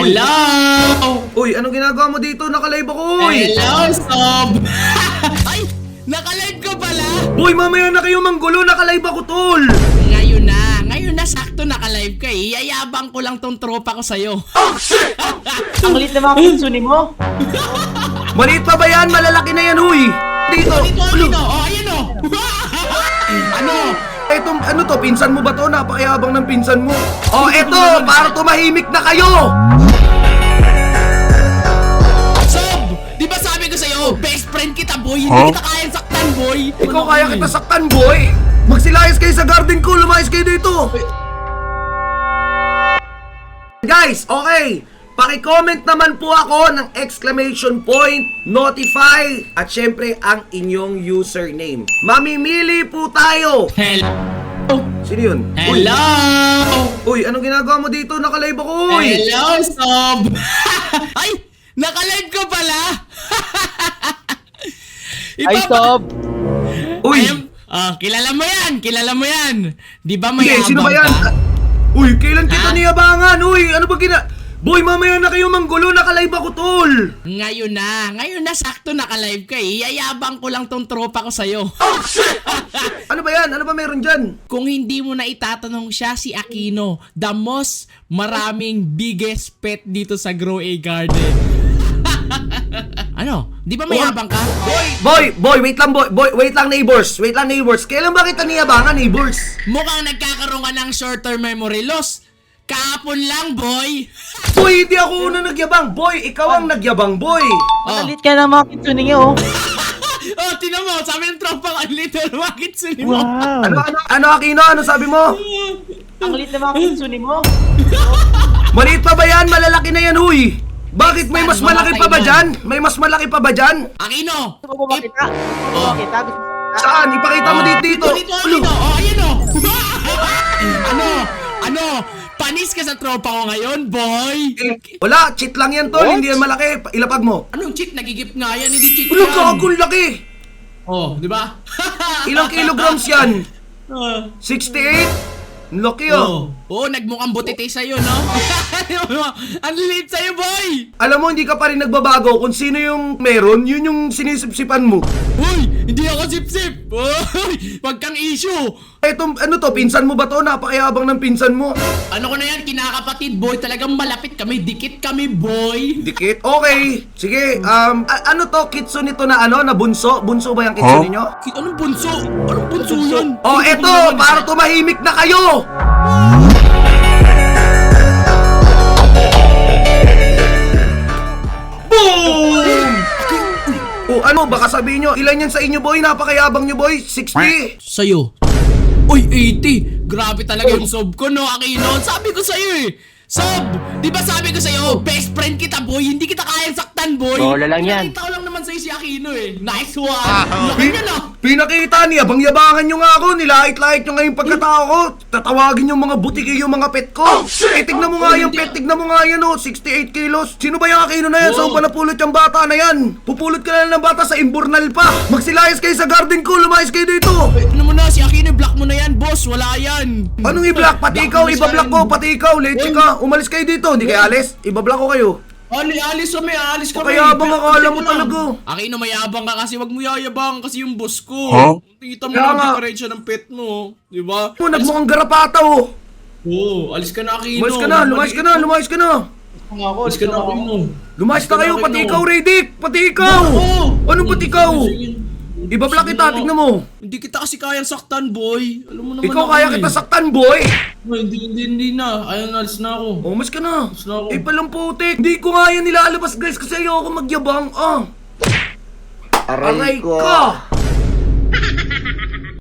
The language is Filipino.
Hello! Uy, anong ginagawa mo dito? Nakalive ako, uy! Hello, Sob! Ay! Nakalive ko pala! Boy, mamaya na kayo manggulo, nakalive ako, tol! Ngayon na sakto nakalive ka eh. Yayabang ko lang tong tropa ko sa'yo. Ang liit na mga kitsuni mo. Maliit pa ba yan? Malalaki na yan, huy! Dito! Dito! Oh, ayan o! Ano? Eto, ano to? Pinsan mo ba to? Napakayabang ng pinsan mo. Oh, eto! Para tumahimik na kayo! Sob! Di ba sabi ko sa'yo, best friend kita, boy? Hindi kita kayang saktan, boy! Ikaw kaya kita saktan, boy! Magsilayas kayo sa garden ko! Lumayas kayo dito! Guys, okay! Paki-comment naman po ako ng exclamation point, notify, at syempre ang inyong username. Mamimili po tayo! Hello! Sino yun? Hello! Uy, anong ginagawa mo dito? Nakalive ako, uy! Hello, Sob! Ay! Nakalive ko pala! Ay, Sob. Uy! Kilala mo yan! Di ba Sige, mayabang sino ba yan? ka? Uy, kailan kita Ha? niyabangan? Uy, ano ba Boy, mamaya na kayo manggulo, nakalive ako, tol! Ngayon na sakto nakalive ka eh. Yayabang ko lang tong tropa ko sa'yo. Ano ba yan? Ano ba meron dyan? Kung hindi mo na itatanong siya, si Aquino, the most maraming biggest pet dito sa Grow A Garden. Ano? Di ba mayabang ka? Boy, wait lang, wait lang, neighbors. Kailan ba kita niyabangan, neighbors? Mukhang nagkakaroon ka ng short-term memory loss. Kahapon lang, boy! Boy, hindi ako una nagyabang. Boy, ikaw ang nagyabang, boy. Ang liit ka na mga kitsuni niyo. Oh, tinan mo, sabi ng tropa ka, little bakit suni mo? Wow. Ano, Aquino? Ano sabi mo? Ang liit na mga kitsuni mo. Maliit pa ba yan? Malalaki na yan, huy. Bakit may mas malaki pa ba dyan? May mas malaki pa ba dyan? Aquino! Gusto mo ba makita? Gusto mo makita? Saan? Ipakita mo dito. Dito, Aquino! Oh, ayan o! Ano? Panis ka sa tropa ko ngayon, boy! Wala, cheat lang yan, tol. What? Hindi yan malaki. Ilapag mo. Anong cheat? Nagigip nga yan, hindi cheat Ulo, yan. kagul laki. Oh, di ba? Ilang kilograms yan? 68? Ang laki, oh. Oo, nagmukhang butite sa'yo, no? Ang liit sa'yo, boy! Alam mo, hindi ka pa rin nagbabago. Kung sino yung meron, yun yung sinisipsipan mo. Uy! Hindi ako sip-sip! Uy! Wag kang issue! Eto, ano to? Pinsan mo ba to? Napakayabang ng pinsan mo. Ano ko na yan, kinakapatid, boy. Talagang malapit kami, dikit kami, boy. Dikit? Okay. Sige, ano to? Kitsune nito na ano? Na bunso? Bunso ba yung kitsune nyo? Anong bunso? Anong bunso yan? Oh, eto! Para tumahimik na kayo! Boom! Oh, ano? Baka sabihin nyo, ilan yan sa inyo, boy? Napakayabang nyo, boy? 60? Sa'yo. Uy, 80! Grabe talaga yung sob ko, no, Aquino? Sabi ko sa'yo eh! Sob! Di ba sabi ko sa'yo, best friend kita, boy? Hindi kita kayang saktan, boy! Bola lang yan. Nakita ko lang naman sa'yo si Aquino eh. Nice one! Laki niya, no? Pinakita niya, abang-yabangan nyo nga ako, nilait-lait nyo nga yung pagkatao ko. Tatawagin yung mga butiki yung mga pet ko. Tignan mo nga yung pet, tignan mo nga yan, oh, 68 kilos. Sino ba yung Aquino na yan? Saan ba napulot yung bata na yan? Pupulot ka na ng bata sa imburnal pa. Magsilayas kayo sa garden ko, lumayas kayo dito. Ano mo na, si Aquino, block mo na yan, boss. Wala yan. Anong i-block? Pati ikaw, iba-block ko, pati ikaw, leche ka. Umalis kayo dito, hindi kayo alis. Iba-block ko kayo. Alis kami. Kaya bang akala mo talaga? Aquino, mayabang ka kasi wag mo yayabang kasi yung boss ko. Kita mo Kaya na nga. diferensya ng pet mo. Di ba? Oh, nagmukhang garapata, oh. Oo, alis ka na, Aquino. Lumayas ka na. Alis ka na, Aquino. Lumayas na kayo, pati ikaw, Radic! Pati ikaw! Anong pati ikaw? Iba-block kita, tignan mo. Hindi kita kasi kayang saktan, boy. Alam mo naman Ikaw ako kaya eh. kita saktan, boy! Hindi na. Ayun, alis na ako. Umas ka na. Gusto na ako. Palang putik. Hindi ko nga yan nilalabas, guys, kasi ayoko magyabang. Aray ka!